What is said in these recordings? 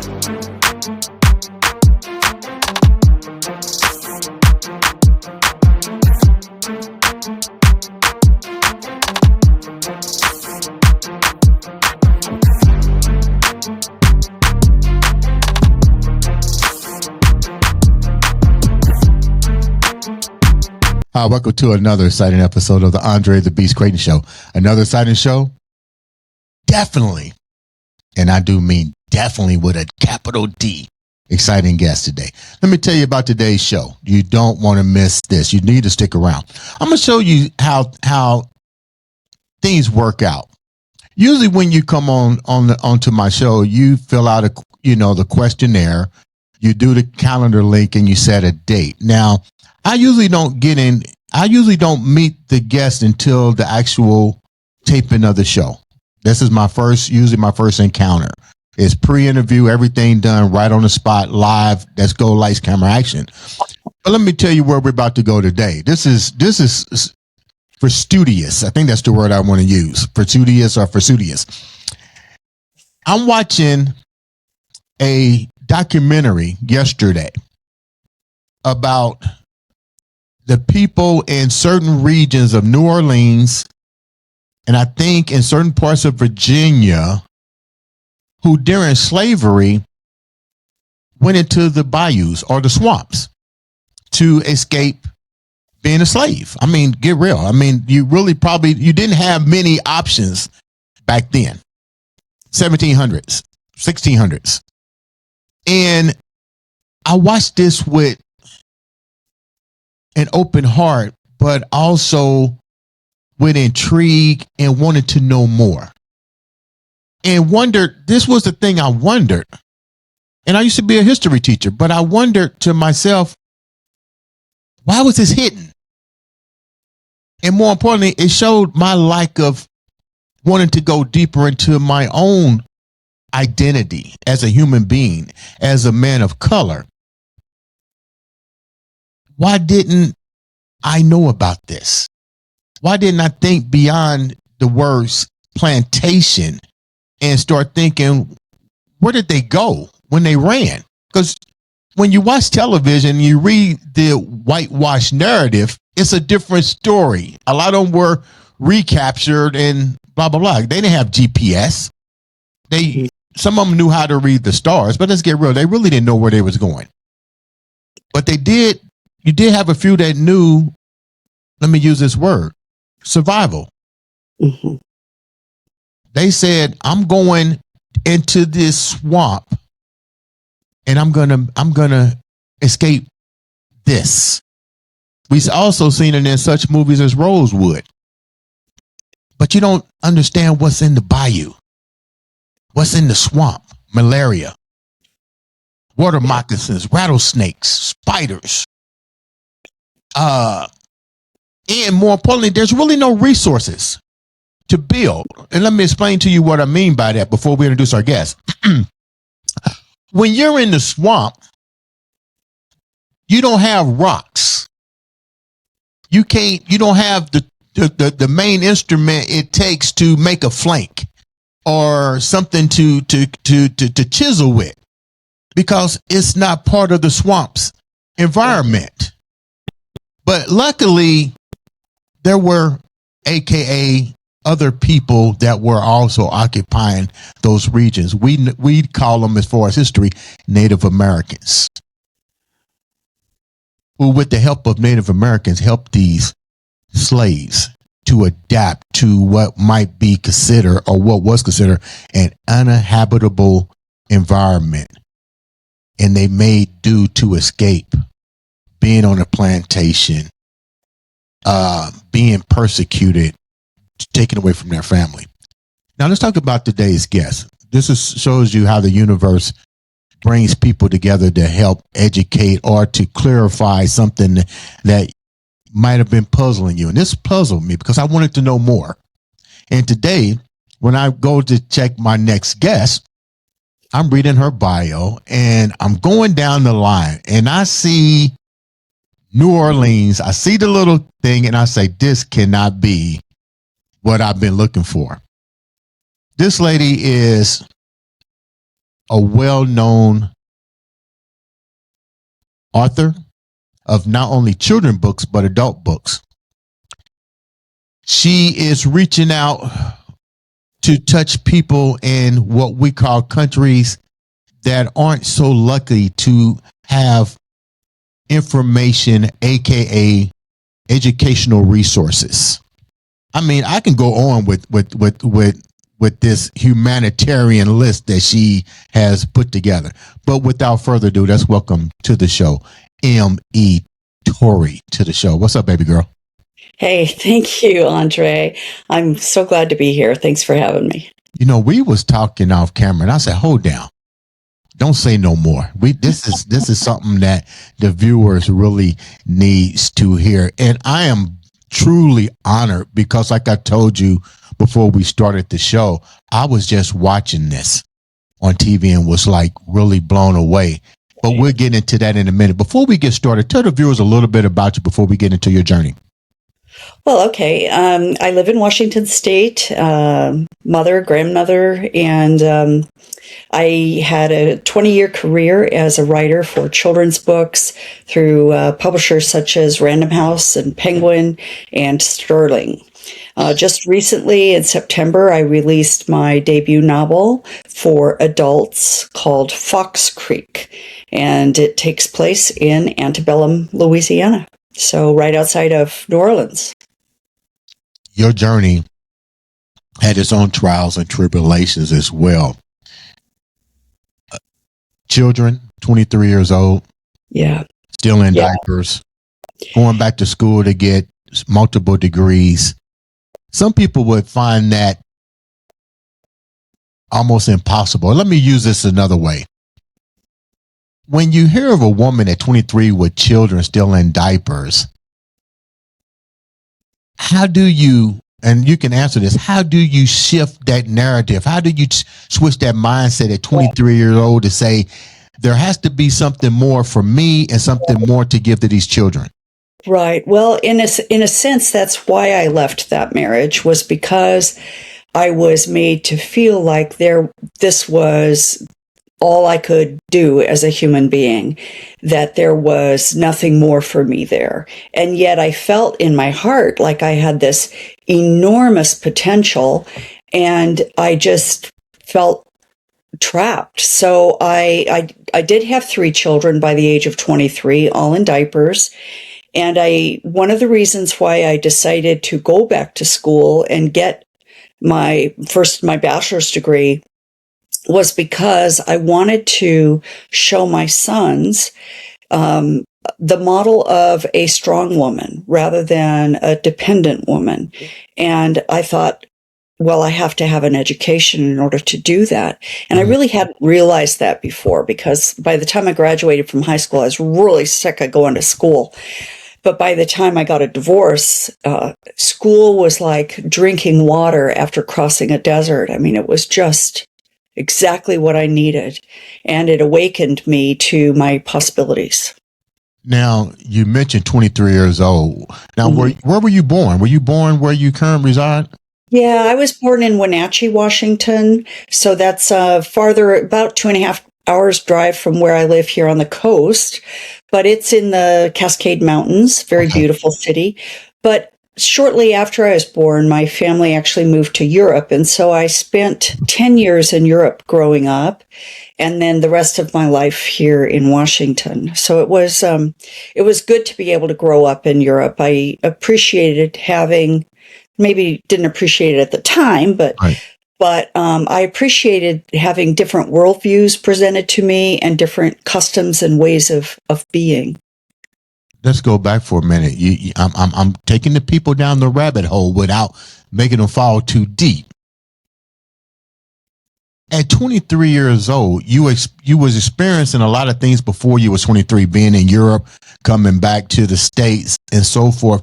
Welcome to another exciting episode of the Andre The Beast Crayton Show. Another exciting show? Definitely, and I do mean definitely with a capital D, exciting guest today. Let me tell you about today's show. You don't want to miss this. You need to stick around. I'm going to show you how things work out. Usually when you come onto my show, you fill out the questionnaire, you do the calendar link, and you set a date. Now, I usually don't meet the guest until the actual taping of the show. This is usually my first encounter. It's pre-interview, everything done right on the spot, live. Let's go, lights, camera, action. But let me tell you where we're about to go today. This is fastidious. I think that's the word I want to use. Fastidious. I'm watching a documentary yesterday about the people in certain regions of New Orleans, and I think in certain parts of Virginia, who during slavery went into the bayous or the swamps to escape being a slave. I mean, get real. I mean, you didn't have many options back then, 1700s, 1600s. And I watched this with an open heart, but also with intrigue and wanted to know more. And wondered, this was the thing I wondered. And I used to be a history teacher, but I wondered to myself, why was this hidden? And more importantly, it showed my lack of wanting to go deeper into my own identity as a human being, as a man of color. Why didn't I know about this? Why didn't I think beyond the words plantation and start thinking, where did they go when they ran? Because when you watch television, you read the whitewash narrative, it's a different story. A lot of them were recaptured and blah, blah, blah. They didn't have GPS. Some of them knew how to read the stars, but let's get real. They really didn't know where they was going. But they did. You did have a few that knew, let me use this word, survival. Mm-hmm. They said, I'm going into this swamp and I'm gonna escape this. We've also seen it in such movies as Rosewood. But you don't understand what's in the bayou, what's in the swamp, malaria, water moccasins, rattlesnakes, spiders. And more importantly, there's really no resources to build. And let me explain to you what I mean by that before we introduce our guest. When you're in the swamp, you don't have rocks. You don't have the main instrument it takes to make a flank or something to chisel with, because it's not part of the swamp's environment. But luckily, there were AKA other people that were also occupying those regions. We call them, as far as history, Native Americans, who with the help of Native Americans helped these slaves to adapt to what might be considered, or what was considered, an uninhabitable environment. And they made do to escape being on a plantation, being persecuted, taken away from their family. Now let's talk about today's guest. Shows you how the universe brings people together to help educate or to clarify something that might have been puzzling you. And this puzzled me because I wanted to know more. And today, when I go to check my next guest, I'm reading her bio and I'm going down the line and I see New Orleans. I see the little thing and I say, this cannot be what I've been looking for. This lady is a well-known author of not only children books, but adult books. She is reaching out to touch people in what we call countries that aren't so lucky to have information, aka educational resources. I mean, I can go on with this humanitarian list that she has put together. But without further ado, let's welcome to the show M.E. Torrey to the show. What's up, baby girl? Hey, thank you, Andre. I'm so glad to be here. Thanks for having me. You know, we was talking off camera and I said, hold down. Don't say no more. This is something that the viewers really needs to hear. And I am truly honored because, like I told you before we started the show, I was just watching this on TV and was like really blown away. But we'll get into that in a minute. Before we get started, tell the viewers a little bit about you before we get into your journey. Well, okay. I live in Washington State, mother, grandmother, and I had a 20-year career as a writer for children's books through publishers such as Random House and Penguin and Sterling. Just recently in September, I released my debut novel for adults called Fox Creek, and it takes place in antebellum Louisiana, so right outside of New Orleans. Your journey had its own trials and tribulations as well. Children, 23 years old. Yeah. Still in diapers. Going back to school to get multiple degrees. Some people would find that almost impossible. Let me use this another way. When you hear of a woman at 23 with children still in diapers, how do you, and you can answer this, how do you shift that narrative? How do you switch that mindset at 23 years old to say, there has to be something more for me and something more to give to these children? Right. Well, in a sense, that's why I left that marriage, was because I was made to feel like this was all I could do as a human being, that there was nothing more for me there. And yet I felt in my heart like I had this enormous potential, and I just felt trapped. So I did have 3 children by the age of 23, all in diapers. And one of the reasons why I decided to go back to school and get my bachelor's degree was because I wanted to show my sons the model of a strong woman rather than a dependent woman. And I thought, well, I have to have an education in order to do that. And I really hadn't realized that before, because by the time I graduated from high school, I was really sick of going to school. But by the time I got a divorce, school was like drinking water after crossing a desert. I mean, it was just exactly what I needed. And it awakened me to my possibilities. Now, you mentioned 23 years old. Now, where were you born? Were you born where you currently reside? Yeah, I was born in Wenatchee, Washington. So that's farther, about 2.5 hours drive from where I live here on the coast. But it's in the Cascade Mountains, very beautiful city. But shortly after I was born, my family actually moved to Europe. And so I spent 10 years in Europe growing up, and then the rest of my life here in Washington. So it was good to be able to grow up in Europe. I appreciated maybe didn't appreciate it at the time, but I appreciated having different worldviews presented to me and different customs and ways of being. Let's go back for a minute. I'm taking the people down the rabbit hole without making them fall too deep. At 23 years old, you was experiencing a lot of things before you was 23, being in Europe, coming back to the States, and so forth.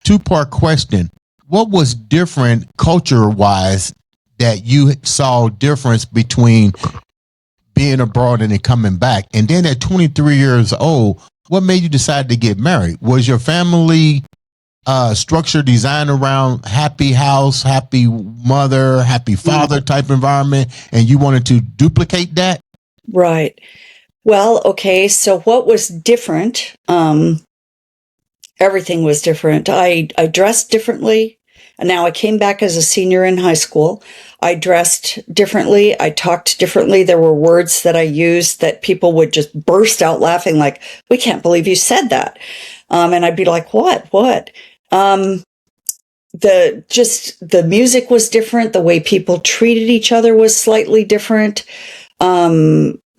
2-part question. What was different culture-wise that you saw difference between being abroad and then coming back? And then at 23 years old, what made you decide to get married? Was your family structure designed around happy house, happy mother, happy father type environment, and you wanted to duplicate that? Right. Well, okay. So what was different? Everything was different. I dressed differently. And now I came back as a senior in high school. I dressed differently. I talked differently. There were words that I used that people would just burst out laughing, like, we can't believe you said that. And I'd be like, what? The music was different. The way people treated each other was slightly different.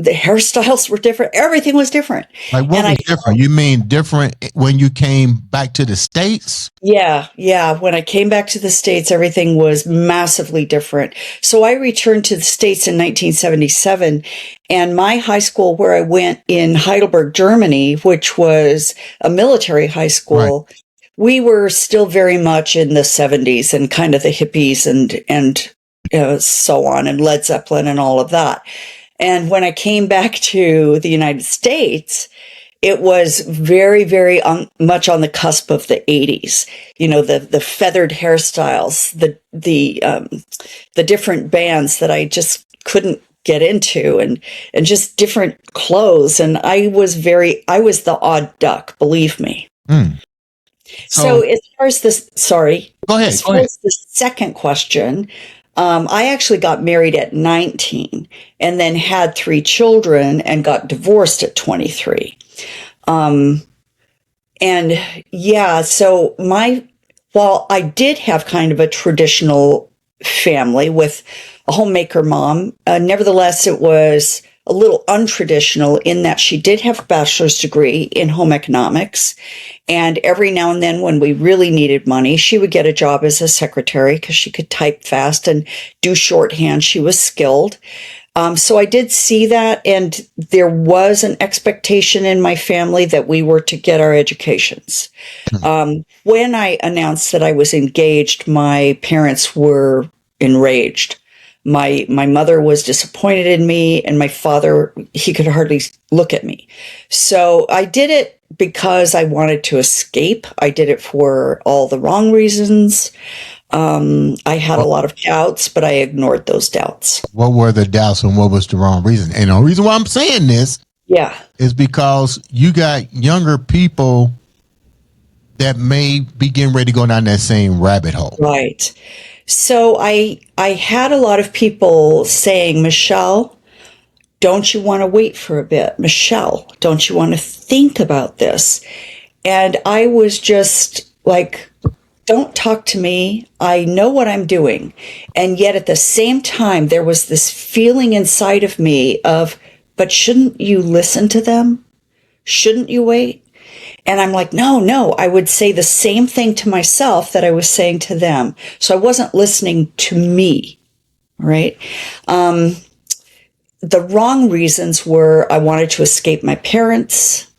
The hairstyles were different. Everything was different. Like, what was different? You mean different when you came back to the States? Yeah. When I came back to the States, everything was massively different. So I returned to the States in 1977, and my high school where I went in Heidelberg, Germany, which was a military high school, right. We were still very much in the 70s and kind of the hippies and so on, and Led Zeppelin and all of that. And when I came back to the United States, it was very, very much on the cusp of the 80s. You know, the feathered hairstyles, the different bands that I just couldn't get into, and just different clothes. And I was the odd duck, believe me. So as far as this, sorry. Go ahead. As far as the second question, I actually got married at 19 and then had 3 children and got divorced at 23. So while I did have kind of a traditional family with a homemaker mom, nevertheless, it was a little untraditional in that she did have a bachelor's degree in home economics. And every now and then when we really needed money, she would get a job as a secretary because she could type fast and do shorthand. She was skilled. So I did see that. And there was an expectation in my family that we were to get our educations. When I announced that I was engaged, my parents were enraged. My mother was disappointed in me, and my father, he could hardly look at me. So I did it because I wanted to escape. I did it for all the wrong reasons. I had a lot of doubts, but I ignored those doubts. What were the doubts and what was the wrong reason? And the reason why I'm saying this is because you got younger people that may be getting ready to go down that same rabbit hole. Right. So I had a lot of people saying, Michelle, don't you want to wait for a bit? Michelle, don't you want to think about this? And I was just like, don't talk to me. I know what I'm doing. And yet at the same time, there was this feeling inside of me of, but shouldn't you listen to them? Shouldn't you wait? And I'm like, no, I would say the same thing to myself that I was saying to them. So I wasn't listening to me, right? The wrong reasons were I wanted to escape my parents,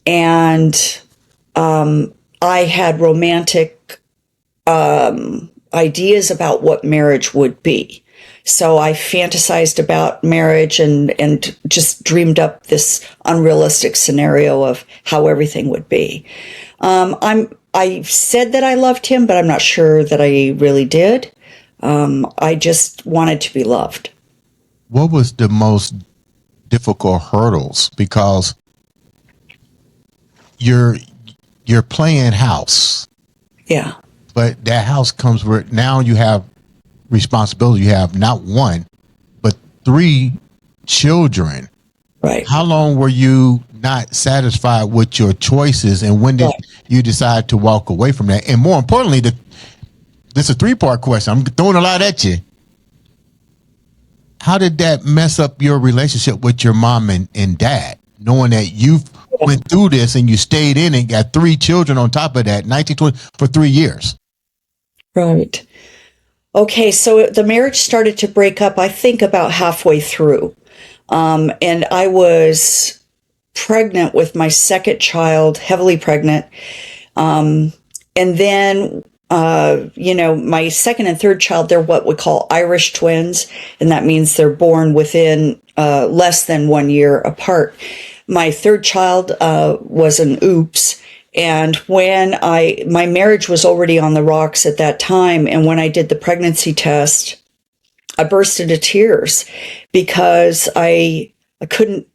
and I had romantic ideas about what marriage would be. So I fantasized about marriage and just dreamed up this unrealistic scenario of how everything would be. I said that I loved him, but I'm not sure that I really did. I just wanted to be loved. What was the most difficult hurdles? Because you're playing house. Yeah. But that house comes with, now you have responsibility. You have not 1, but 3 children. Right. How long were you not satisfied with your choices, and when did you decide to walk away from that? And more importantly, this is a 3-part question. I'm throwing a lot at you. How did that mess up your relationship with your mom and dad, knowing that you went through this and you stayed in and got 3 children on top of that, 1920 for 3 years? Right. Okay, so the marriage started to break up, I think, about halfway through. And I was pregnant with my second child, heavily pregnant. And then, my second and third child, they're what we call Irish twins. And that means they're born within less than 1 year apart. My third child was an oops. And when my marriage was already on the rocks at that time, and when I did the pregnancy test, I burst into tears because I I couldn't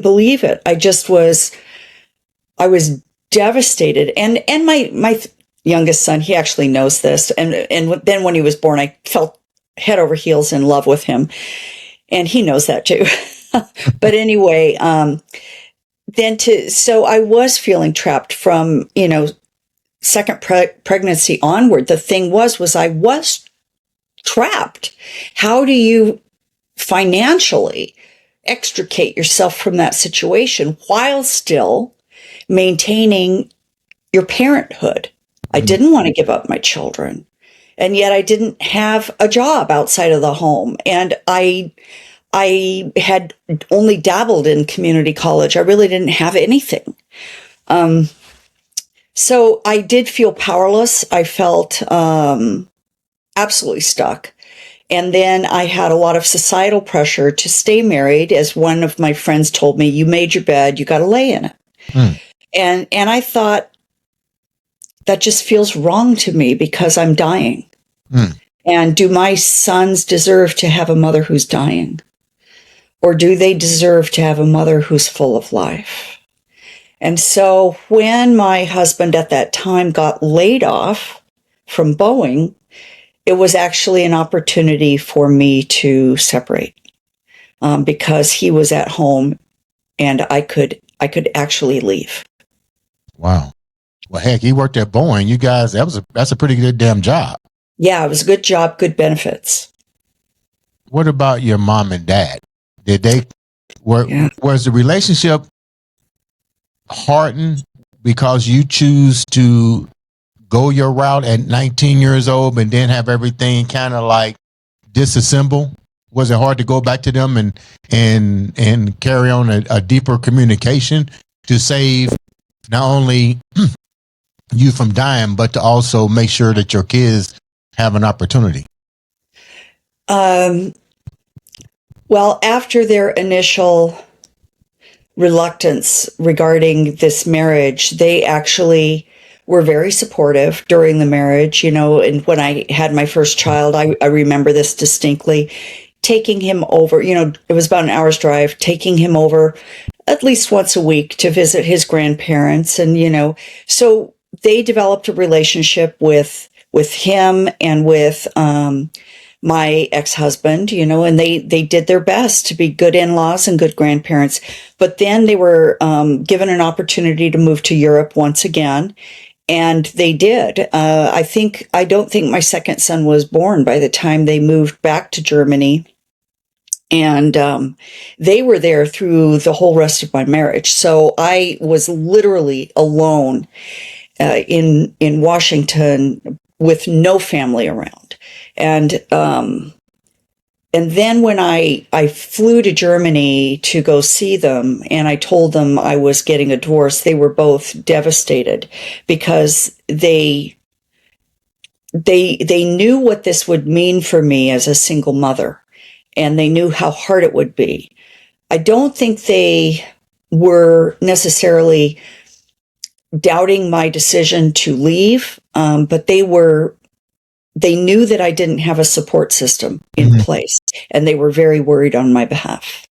believe it. I was devastated. And my youngest son, he actually knows this. And then when he was born, I fell head over heels in love with him. And he knows that too. But anyway, so I was feeling trapped from, second pregnancy onward. The thing was I was trapped. How do you financially extricate yourself from that situation while still maintaining your parenthood? I didn't want to give up my children, and yet I didn't have a job outside of the home, and I had only dabbled in community college. I really didn't have anything. So I did feel powerless. I felt absolutely stuck. And then I had a lot of societal pressure to stay married. As one of my friends told me, you made your bed, you got to lay in it. And I thought, that just feels wrong to me because I'm dying. And do my sons deserve to have a mother who's dying? Or do they deserve to have a mother who's full of life? And so when my husband at that time got laid off from Boeing, it was actually an opportunity for me to separate, because he was at home and I could actually leave. Wow. Well, heck, he worked at Boeing. You guys, that's a pretty good damn job. Yeah, it was a good job, good benefits. What about your mom and dad? Was the relationship hardened because you choose to go your route at 19 years old and then have everything kind of like disassemble? Was it hard to go back to them and carry on a deeper communication to save not only you from dying, but to also make sure that your kids have an opportunity? Well, after their initial reluctance regarding this marriage, they actually were very supportive during the marriage, and when I had my first child, I remember this distinctly, taking him over, it was about an hour's drive, taking him over at least once a week to visit his grandparents. And, so they developed a relationship with him and with, my ex-husband, and they did their best to be good in-laws and good grandparents. But then they were given an opportunity to move to Europe once again. And they did. I don't think my second son was born by the time they moved back to Germany. And they were there through the whole rest of my marriage. So I was literally alone in Washington with no family around. And then when I flew to Germany to go see them and I told them I was getting a divorce, they were both devastated because they knew what this would mean for me as a single mother, and they knew how hard it would be. I don't think they were necessarily doubting my decision to leave, but they knew that I didn't have a support system in place, and they were very worried on my behalf.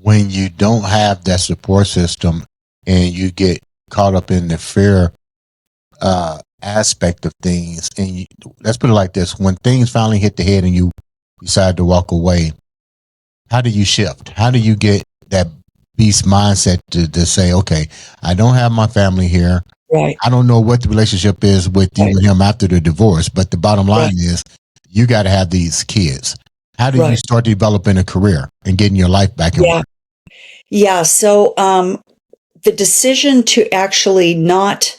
When you don't have that support system and you get caught up in the fear aspect of things, and let's put it like this, when things finally hit the head and you decide to walk away, how do you shift? How do you get that beast mindset to say, okay, I don't have my family here. Right. I don't know what the relationship is with you and him after the divorce, but the bottom line is you got to have these kids. How do you start developing a career and getting your life back in order? Yeah. So the decision to actually not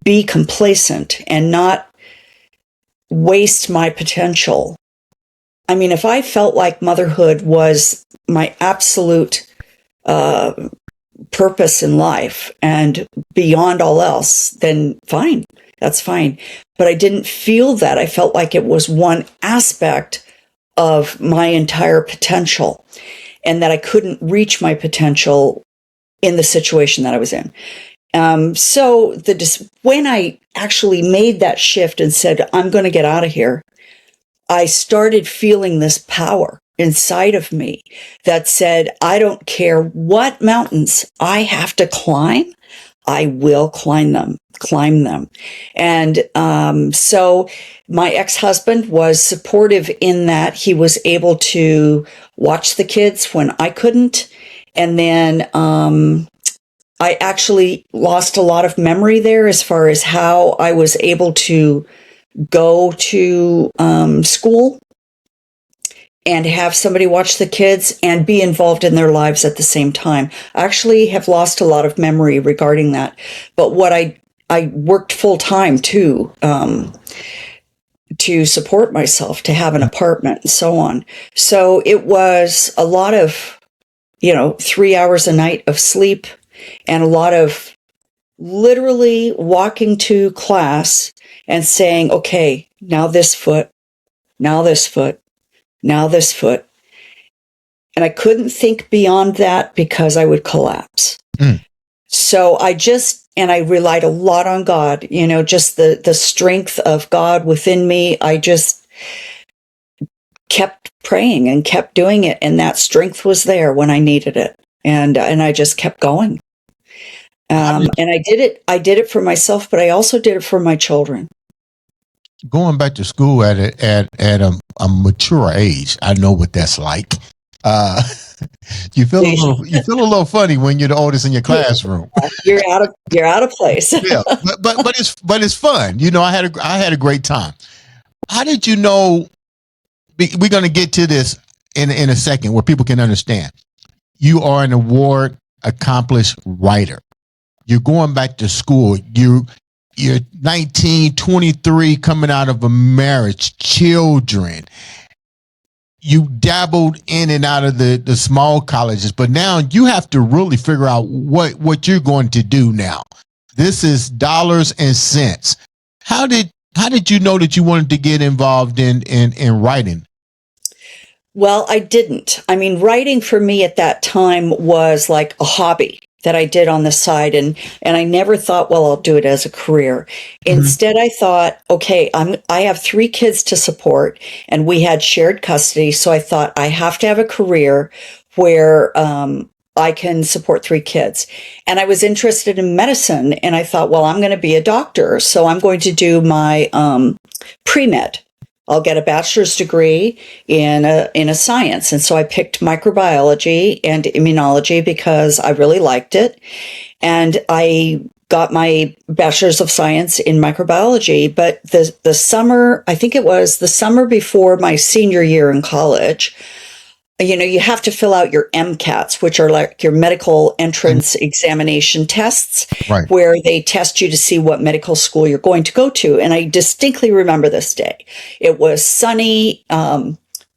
be complacent and not waste my potential. I mean, if I felt like motherhood was my absolute purpose in life and beyond all else, then fine, that's fine. But I didn't feel that. I felt like it was one aspect of my entire potential and that I couldn't reach my potential in the situation that I was in. So when I actually made that shift and said, I'm going to get out of here, I started feeling this power. inside of me that said, I don't care what mountains I have to climb, I will climb them. And so my ex-husband was supportive in that he was able to watch the kids when I couldn't. And then I actually lost a lot of memory there as far as how I was able to go to school and have somebody watch the kids and be involved in their lives at the same time. I actually have lost a lot of memory regarding that. But what I worked full time too, to support myself, to have an apartment and so on. So it was a lot of, 3 hours a night of sleep and a lot of literally walking to class and saying, okay, now this foot, now this foot, now this foot. And I couldn't think beyond that because I would collapse. So I relied a lot on God, just the strength of God within me. I just kept praying and kept doing it. And that strength was there when I needed it. And I just kept going. And I did it for myself, but I also did it for my children. Going back to school at a mature age, I know what that's like. You feel a little funny when you're the oldest in your classroom. You're out of place. Yeah, but it's fun. I had a great time. How did you know? We're going to get to this in a second, where people can understand. You are an award accomplished writer. You're going back to school. You're 19, 23, coming out of a marriage, children. You dabbled in and out of the small colleges, but now you have to really figure out what you're going to do now. This is dollars and cents. How did you know that you wanted to get involved in writing? Well, I didn't. I mean, writing for me at that time was like a hobby that I did on the side. And I never thought, well, I'll do it as a career. Instead, I thought, okay, I have 3 kids to support and we had shared custody. So I thought I have to have a career where, I can support 3 kids. And I was interested in medicine and I thought, well, I'm going to be a doctor. So I'm going to do my, pre-med. I'll get a bachelor's degree in a science. And so I picked microbiology and immunology because I really liked it. And I got my bachelor's of science in microbiology. But the summer, I think it was the summer before my senior year in college, you have to fill out your MCATs, which are like your medical entrance examination tests, right, where they test you to see what medical school you're going to go to. And I distinctly remember this day. It was sunny,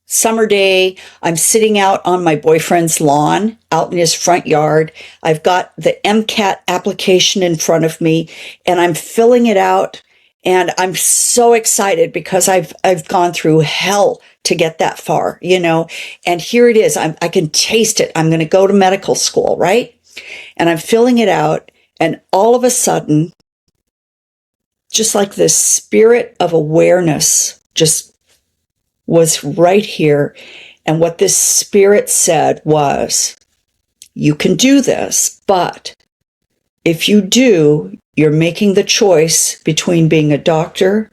summer day. I'm sitting out on my boyfriend's lawn out in his front yard. I've got the MCAT application in front of me and I'm filling it out. And I'm so excited because I've gone through hell to get that far, and here it is. I can taste it. I'm going to go to medical school, right? And I'm filling it out. And all of a sudden, just like this spirit of awareness just was right here. And what this spirit said was, you can do this, but if you do, you're making the choice between being a doctor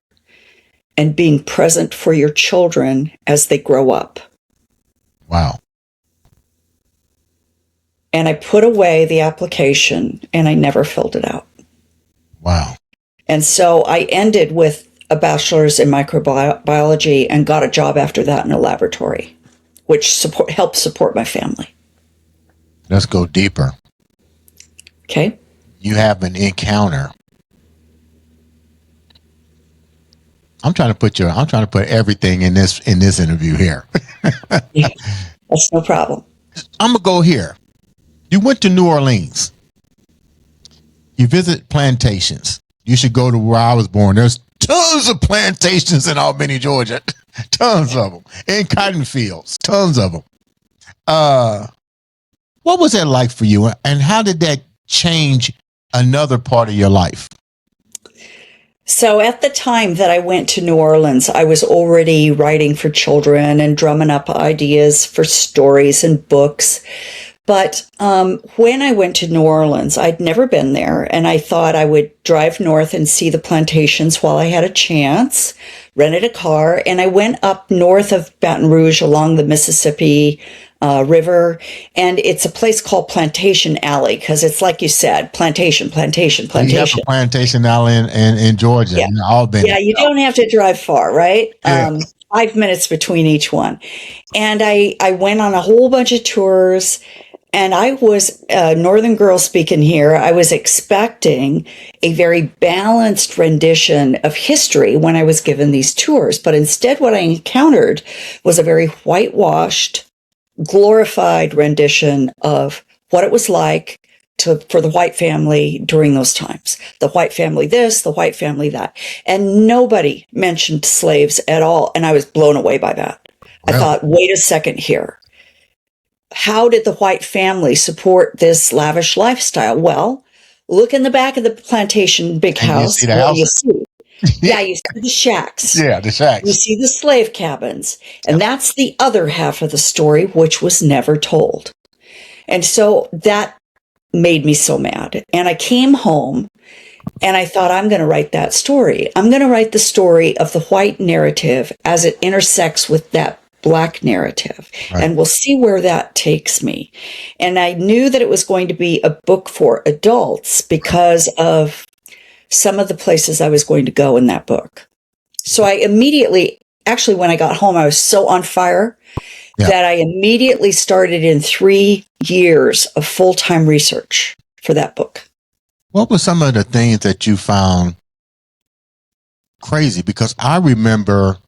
and being present for your children as they grow up. Wow. And I put away the application and I never filled it out. Wow. And so I ended with a bachelor's in microbiology and got a job after that in a laboratory, which helped support my family. Let's go deeper. Okay. You have an encounter. I'm trying to put everything in this interview here. Yeah, that's no problem. I'm gonna go here. You went to New Orleans. You visit plantations. You should go to where I was born. There's tons of plantations in Albany, Georgia. Tons of them. In cotton fields. Tons of them. What was that like for you? And how did that change another part of your life? So at the time that I went to New Orleans, I was already writing for children and drumming up ideas for stories and books. But when I went to New Orleans, I'd never been there, and I thought I would drive north and see the plantations while I had a chance, rented a car, and I went up north of Baton Rouge along the Mississippi River, and it's a place called Plantation Alley, because it's like you said, plantation, plantation, You have plantation. a plantation now in Georgia, Yeah. in Albany. Yeah, you don't have to drive far, right? Yeah. 5 minutes between each one. And I went on a whole bunch of tours, and I was Northern girl speaking here. I was expecting a very balanced rendition of history when I was given these tours. But instead, what I encountered was a very whitewashed, glorified rendition of what it was like for the white family during those times. The white family this, the white family that. And nobody mentioned slaves at all. And I was blown away by that. Really? I thought, wait a second here. How did the white family support this lavish lifestyle? Well, look in the back of the plantation big And you house. see the What do you houses. see? Yeah, you see the shacks. Yeah, the You shacks. see the slave cabins. And that's the other half of the story, which was never told. And so that made me so mad. And I came home and I thought, I'm going to write that story. I'm going to write the story of the white narrative as it intersects with that Black narrative. Right. And we'll see where that takes me. And I knew that it was going to be a book for adults because of some of the places I was going to go in that book. So I immediately, actually, when I got home, I was so on fire that I immediately started in 3 years of full-time research for that book. What were some of the things that you found crazy? Because I remember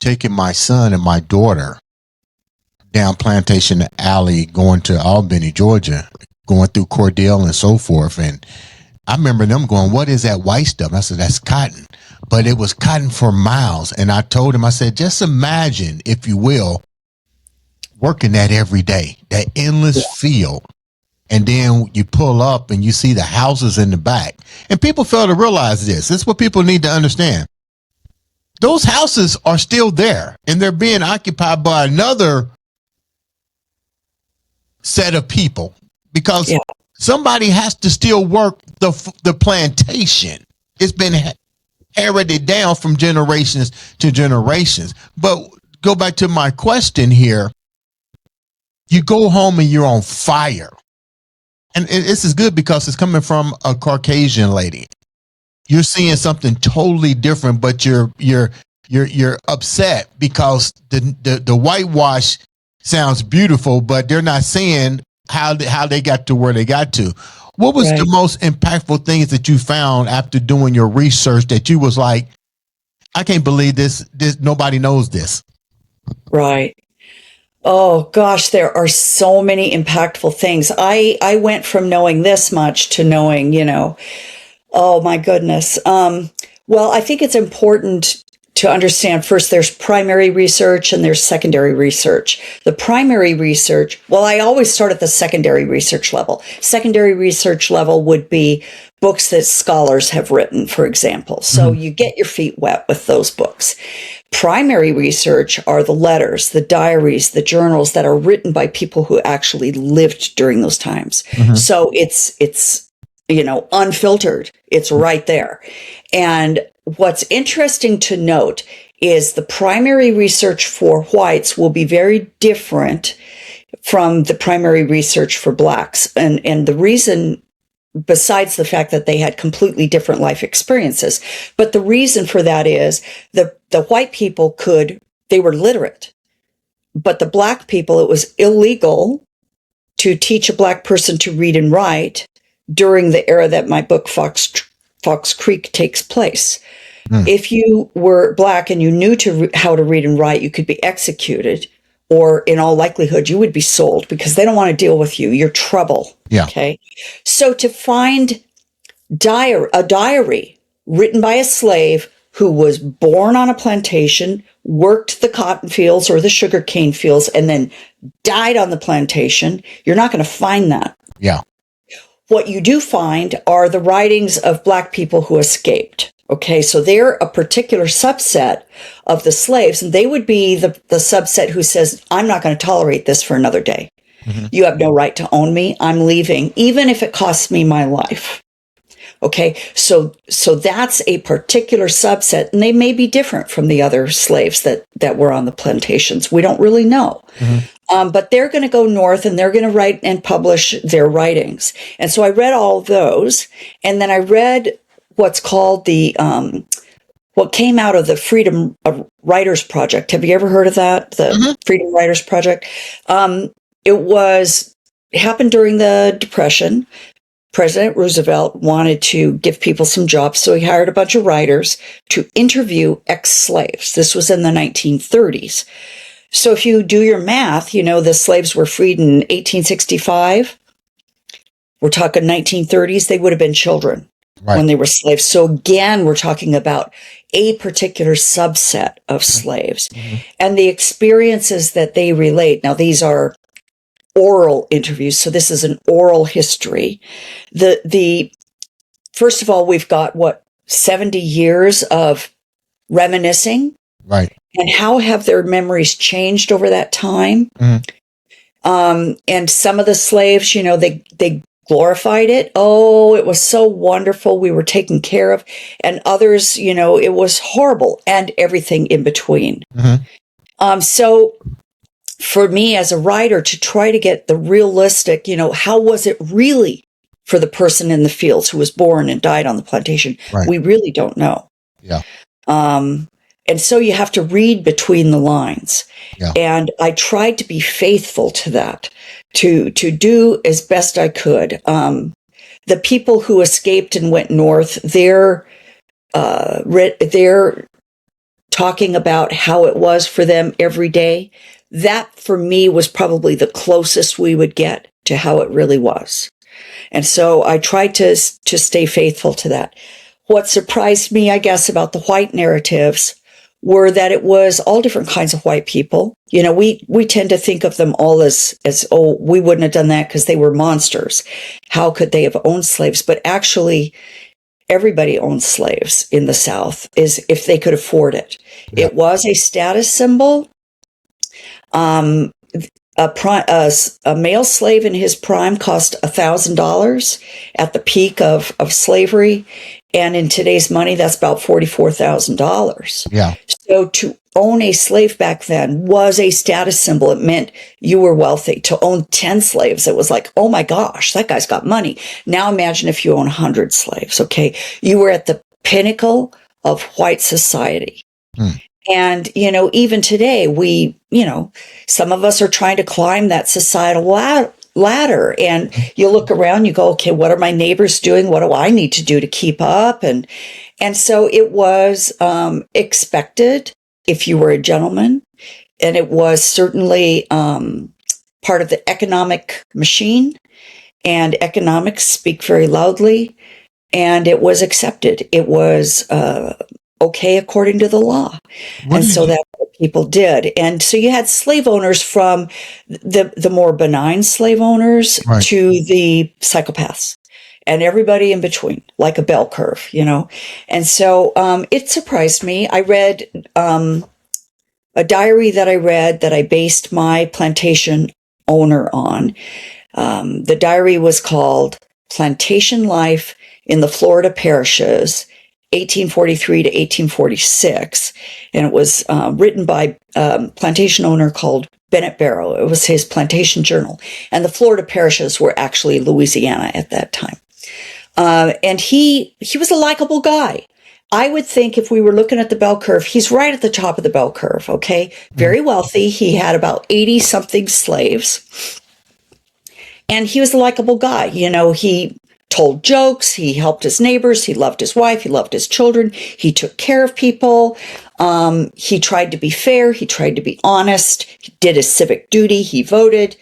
taking my son and my daughter down Plantation Alley, going to Albany, Georgia, going through Cordell and so forth. And I remember them going, what is that white stuff? I said, that's cotton. But it was cotton for miles. And I told him, I said, just imagine, if you will, working that every day, that endless field. And then you pull up and you see the houses in the back. And people fail to realize this. This is what people need to understand. Those houses are still there, and they're being occupied by another set of people because somebody has to still work the plantation. It's been inherited down from generations to generations. But go back to my question here. You go home and you're on fire. And this is good because it's coming from a Caucasian lady. You're seeing something totally different, but you're upset because the whitewash sounds beautiful, but they're not saying how they got to where they got to. What was the most impactful things that you found after doing your research that you was like, I can't believe this nobody knows this? Right. Oh gosh, there are so many impactful things. I went from knowing this much to knowing, oh my goodness. Well, I think it's important to understand first there's primary research and there's secondary research. The primary research, well, I always start at the secondary research level. Secondary research level would be books that scholars have written, for example. So you get your feet wet with those books. Primary research are the letters, the diaries, the journals that are written by people who actually lived during those times. So it's unfiltered. It's right there. And what's interesting to note is the primary research for whites will be very different from the primary research for blacks. And the reason, besides the fact that they had completely different life experiences, but the reason for that is the white people they were literate, but the black people, it was illegal to teach a black person to read and write during the era that my book Fox Creek takes place. If you were black and you knew how to read and write, you could be executed, or in all likelihood, you would be sold because they don't want to deal with you. You're trouble. Yeah. Okay. So to find a diary written by a slave who was born on a plantation, worked the cotton fields or the sugar cane fields, and then died on the plantation, you're not going to find that. Yeah. What you do find are the writings of black people who escaped. Okay, so they're a particular subset of the slaves, and they would be the subset who says, I'm not going to tolerate this for another day. Mhm. You have no right to own me. I'm leaving, even if it costs me my life. Okay, so that's a particular subset, and they may be different from the other slaves that were on the plantations. We don't really know. But they're going to go north and they're going to write and publish their writings. And so I read all of those, and then I read what's called what came out of the Freedom Writers Project. Have you ever heard of that? The Freedom Writers Project. It happened during the Depression. President Roosevelt wanted to give people some jobs, so he hired a bunch of writers to interview ex-slaves. This was in the 1930s. So if you do your math, the slaves were freed in 1865. We're talking 1930s. They would have been children when they were slaves. So again, we're talking about a particular subset of slaves and the experiences that they relate. Now, these are oral interviews, so this is an oral history. The first of all, we've got 70 years of reminiscing, right? And how have their memories changed over that time? And some of the slaves, they glorified it. Oh, it was so wonderful. We were taken care of. And others, it was horrible, and everything in between. So for me as a writer to try to get the realistic, how was it really for the person in the fields who was born and died on the plantation? Right. We really don't know. Yeah. And so you have to read between the lines. Yeah. And I tried to be faithful to that, to do as best I could. The people who escaped and went north, they're talking about how it was for them every day. That, for me, was probably the closest we would get to how it really was. And so I tried to stay faithful to that. What surprised me, I guess, about the white narratives were that it was all different kinds of white people. We tend to think of them all as oh, we wouldn't have done that because they were monsters. How could they have owned slaves? But actually, everybody owned slaves in the South, is if they could afford it. Yeah. It was a status symbol. A male slave in his prime cost $1,000 at the peak of slavery. And in today's money, that's about $44,000. Yeah. So to own a slave back then was a status symbol. It meant you were wealthy. To own 10 slaves, it was like, oh my gosh, that guy's got money. Now imagine if you own 100 slaves, okay? You were at the pinnacle of white society. And, even today, some of us are trying to climb that societal ladder. And you look around, you go, okay, what are my neighbors doing? What do I need to do to keep up? And so it was expected if you were a gentleman. And it was certainly part of the economic machine. And economics speak very loudly. And it was accepted. It was okay according to the law. And so that's what people did. And so you had slave owners from the more benign slave owners to the psychopaths and everybody in between, like a bell curve, And so it surprised me. I read a diary that I read that I based my plantation owner on. The diary was called Plantation Life in the Florida Parishes, 1843 to 1846, and it was written by a plantation owner called Bennett Barrow. It was his plantation journal, and the Florida parishes were actually Louisiana at that time. And he was a likable guy. I would think if we were looking at the bell curve, he's right at the top of the bell curve, okay? Very wealthy. He had about 80-something slaves, and he was a likable guy. He told jokes, he helped his neighbors, he loved his wife, he loved his children, he took care of people, he tried to be fair, he tried to be honest, he did his civic duty, he voted,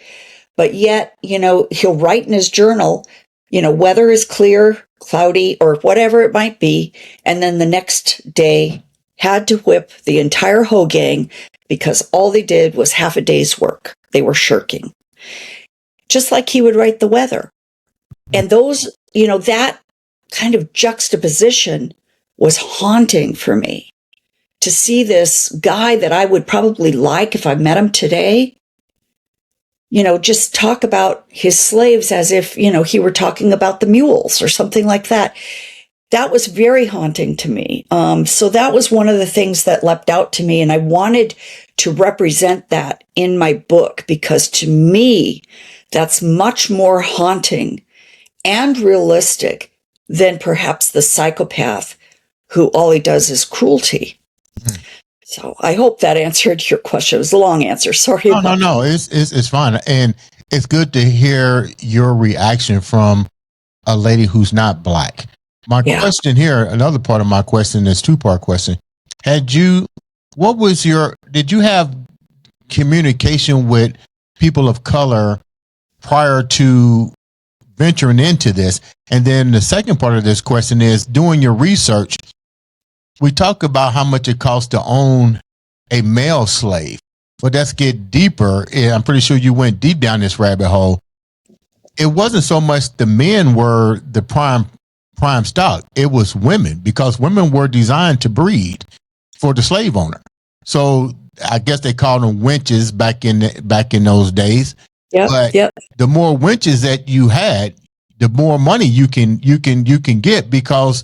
but yet, he'll write in his journal, weather is clear, cloudy, or whatever it might be, and then the next day had to whip the entire hoe gang because all they did was half a day's work. They were shirking. Just like he would write the weather. And those, that kind of juxtaposition was haunting for me. To see this guy that I would probably like if I met him today, just talk about his slaves as if, he were talking about the mules or something like that. That was very haunting to me. So that was one of the things that leapt out to me. And I wanted to represent that in my book because to me, that's much more haunting and realistic than perhaps the psychopath who all he does is cruelty. So I hope that answered your question. It was a long answer. Sorry. No. It's fine. And it's good to hear your reaction from a lady who's not Black. My question here, another part of my question is 2-part question. Did you have communication with people of color prior to venturing into this? And then the second part of this question is, doing your research, we talk about how much it costs to own a male slave, but let's get deeper. I'm pretty sure you went deep down this rabbit hole. It wasn't so much the men were the prime stock. It was women, because women were designed to breed for the slave owner. So I guess they called them wenches back in those days. But the more wenches that you had, the more money you can get, because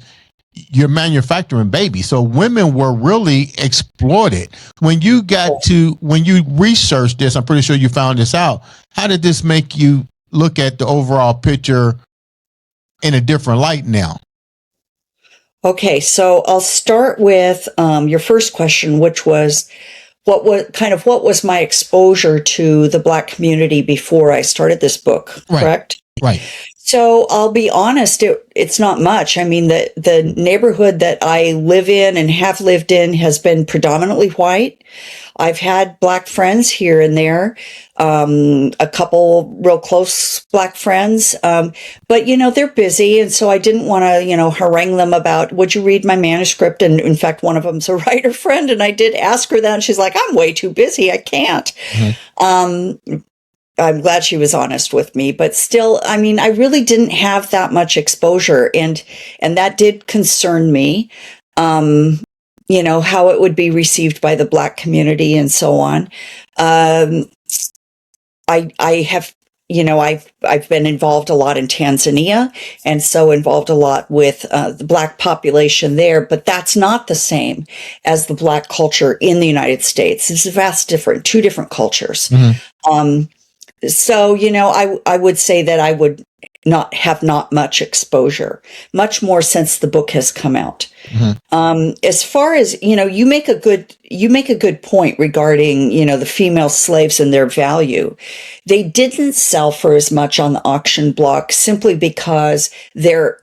you're manufacturing babies. So women were really exploited. When you researched this, I'm pretty sure you found this out. How did this make you look at the overall picture in a different light now? Okay, so I'll start with your first question, which was what was my exposure to the Black community before I started this book, correct? Right. So I'll be honest, it's not much. I mean, the neighborhood that I live in and have lived in has been predominantly white. I've had Black friends here and there, a couple real close Black friends. But, they're busy. And so I didn't want to, harangue them about, would you read my manuscript? And in fact, one of them's a writer friend. And I did ask her that. And she's like, I'm way too busy. I can't. Mm-hmm. I'm glad she was honest with me, but still, I mean, I really didn't have that much exposure, and that did concern me. How it would be received by the Black community and so on. I have, I've been involved a lot in Tanzania, and so involved a lot with the Black population there, but that's not the same as the Black culture in the United States. It's vast different, two different cultures. Mm-hmm. So, I would say that I would not have much exposure, much more since the book has come out. Mm-hmm. As far as, you make a good point regarding, the female slaves and their value. They didn't sell for as much on the auction block simply because their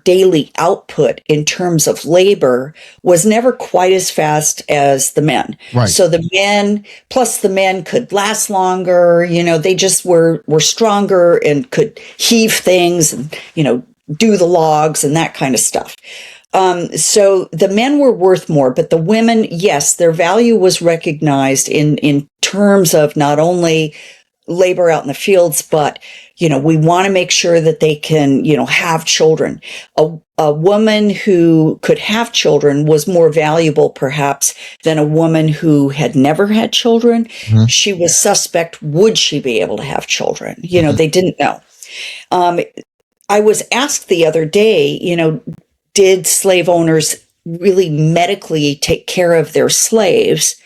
daily output in terms of labor was never quite as fast as the men. Right. So the men could last longer, they just were stronger and could heave things and, do the logs and that kind of stuff. So the men were worth more, but the women, yes, their value was recognized in terms of not only labor out in the fields, but, we want to make sure that they can, have children. A woman who could have children was more valuable perhaps than a woman who had never had children. Mm-hmm. She was suspect. Would she be able to have children? Mm-hmm. They didn't know. I was asked the other day, did slave owners really medically take care of their slaves?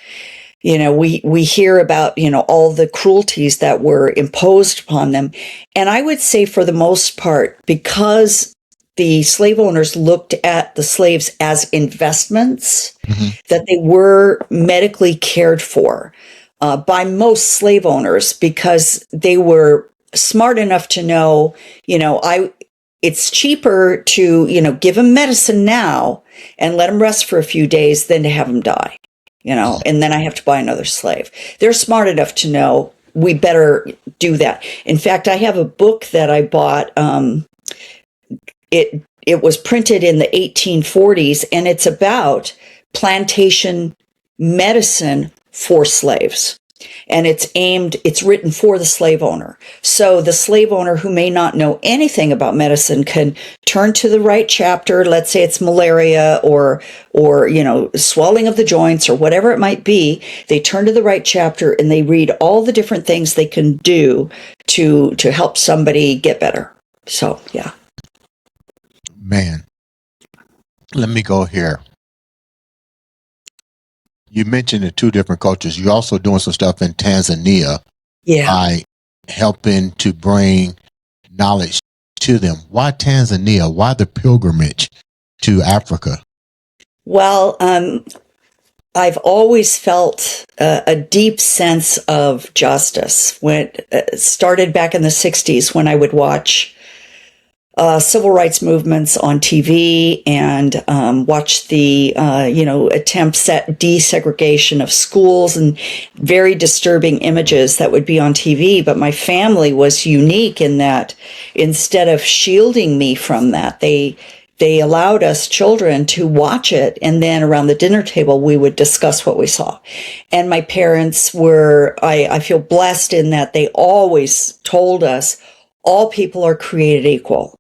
We hear about, all the cruelties that were imposed upon them. And I would say for the most part, because the slave owners looked at the slaves as investments, mm-hmm. that they were medically cared for by most slave owners, because they were smart enough to know, it's cheaper to, give them medicine now and let them rest for a few days than to have them die, and then I have to buy another slave. They're smart enough to know we better do that. In fact, I have a book that I bought. It was printed in the 1840s, and it's about plantation medicine for slaves. And it's written for the slave owner. So the slave owner who may not know anything about medicine can turn to the right chapter. Let's say it's malaria or, swelling of the joints or whatever it might be. They turn to the right chapter and they read all the different things they can do to help somebody get better. So, yeah. Man, let me go here. You mentioned the two different cultures. You're also doing some stuff in Tanzania by helping to bring knowledge to them. Why Tanzania? Why the pilgrimage to Africa? Well, I've always felt a deep sense of justice. When it started back in the 60s when I would watch civil rights movements on TV and watch the, attempts at desegregation of schools and very disturbing images that would be on TV. But my family was unique in that instead of shielding me from that, they allowed us children to watch it. And then around the dinner table, we would discuss what we saw. And my parents I feel blessed in that they always told us all people are created equal.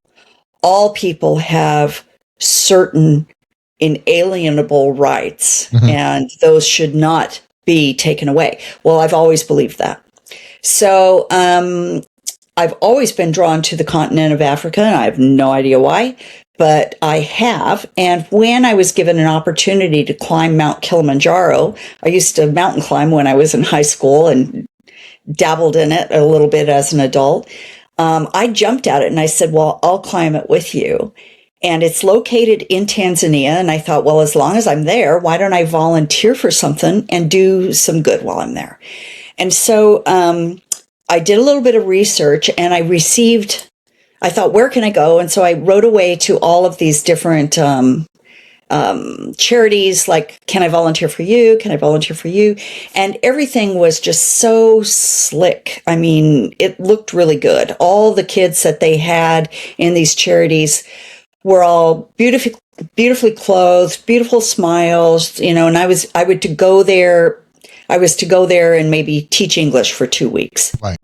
All people have certain inalienable rights, and those should not be taken away. Well, I've always believed that. So I've always been drawn to the continent of Africa, and I have no idea why, but I have. And when I was given an opportunity to climb Mount Kilimanjaro, I used to mountain climb when I was in high school and dabbled in it a little bit as an adult. I jumped at it and I said, well, I'll climb it with you. And it's located in Tanzania. And I thought, well, as long as I'm there, why don't I volunteer for something and do some good while I'm there? And so I did a little bit of research and I thought, where can I go? And so I wrote away to all of these different charities, like, can I volunteer for you? Can I volunteer for you? And everything was just so slick. I mean, it looked really good. All the kids that they had in these charities were all beautifully clothed, beautiful smiles, and I was to go there and maybe teach English for 2 weeks. Right.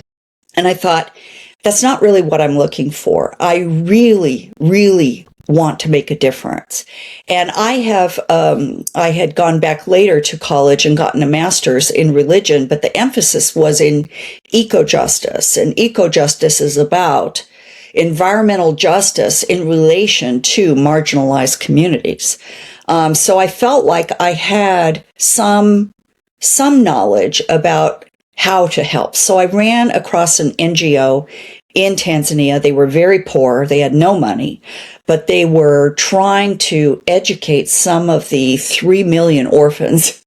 And I thought, that's not really what I'm looking for. I really, really want to make a difference. And I had gone back later to college and gotten a master's in religion, but the emphasis was in eco-justice. And eco-justice is about environmental justice in relation to marginalized communities. So I felt like I had some knowledge about how to help. So I ran across an NGO in Tanzania. They were very poor. They had no money, but they were trying to educate some of the 3 million orphans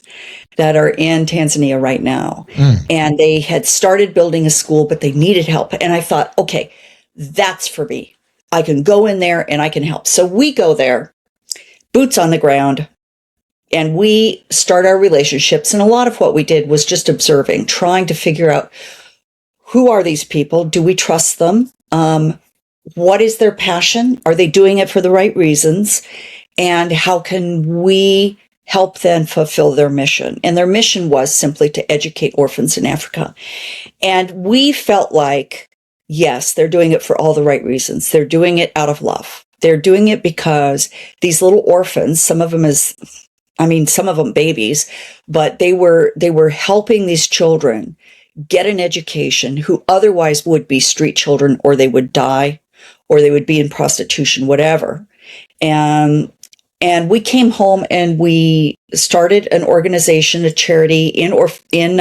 that are in Tanzania right now. And they had started building a school, but they needed help. And I thought, okay, that's for me. I can go in there and I can help. So we go there, boots on the ground, and we start our relationships. And a lot of what we did was just observing, trying to figure out, who are these people? Do we trust them? What is their passion? Are they doing it for the right reasons? And how can we help them fulfill their mission? And their mission was simply to educate orphans in Africa. And we felt like, yes, they're doing it for all the right reasons. They're doing it out of love. They're doing it because these little orphans, some of them babies, but they were helping these children get an education who otherwise would be street children, or they would die, or they would be in prostitution, whatever. And we came home and we started an organization, a charity in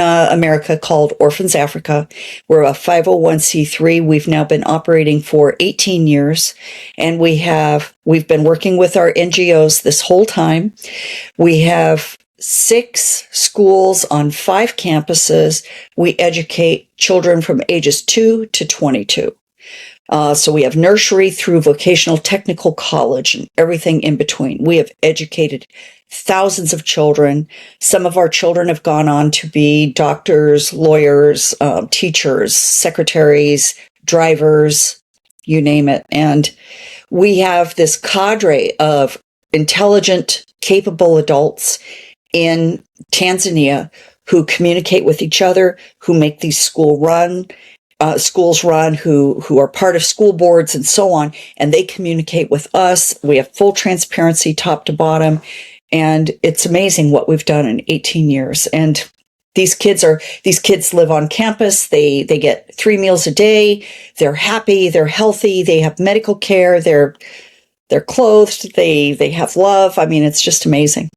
America called Orphans Africa. We're a 501c3. We've now been operating for 18 years, and we've been working with our NGOs this whole time. We have 6 schools on 5 campuses. We educate children from ages 2 to 22. So we have nursery through vocational technical college and everything in between. We have educated thousands of children. Some of our children have gone on to be doctors, lawyers, teachers, secretaries, drivers, you name it. And we have this cadre of intelligent, capable adults in Tanzania who communicate with each other, who make these schools run, who are part of school boards and so on, and they communicate with us. We have full transparency top to bottom, and it's amazing what we've done in 18 years. And these kids live on campus. They get 3 meals a day. They're happy. They're healthy. They have medical care. They're clothed. They have love. I mean, it's just amazing.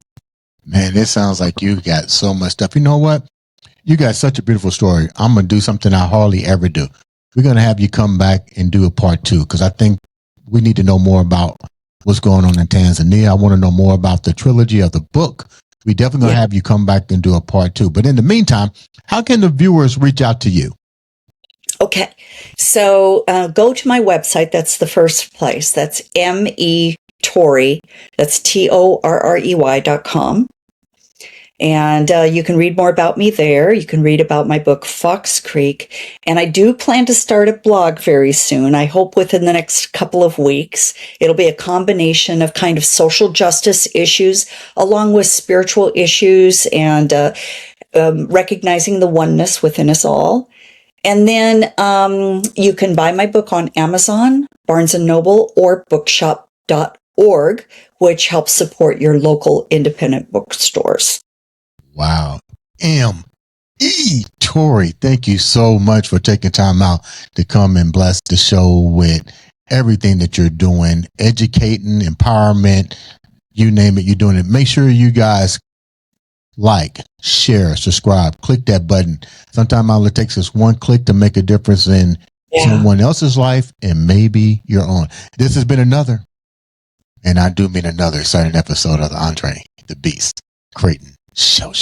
Man, it sounds like you got so much stuff. You know what? You got such a beautiful story. I'm going to do something I hardly ever do. We're going to have you come back and do a part 2, because I think we need to know more about what's going on in Tanzania. I want to know more about the trilogy of the book. We definitely going to have you come back and do a part 2. But in the meantime, how can the viewers reach out to you? Okay. So go to my website. That's the first place. That's Torrey. That's TORREY.com. And you can read more about me there. You can read about my book, Fox Creek. And I do plan to start a blog very soon. I hope within the next couple of weeks. It'll be a combination of kind of social justice issues along with spiritual issues and recognizing the oneness within us all. And then you can buy my book on Amazon, Barnes & Noble, or bookshop.org, which helps support your local independent bookstores. Wow. Torrey, thank you so much for taking time out to come and bless the show with everything that you're doing, educating, empowerment, you name it, you're doing it. Make sure you guys like, share, subscribe, click that button. Sometimes all it takes is one click to make a difference in someone else's life and maybe your own. This has been another, and I do mean another, exciting episode of the Andre The Beast Crayton Show.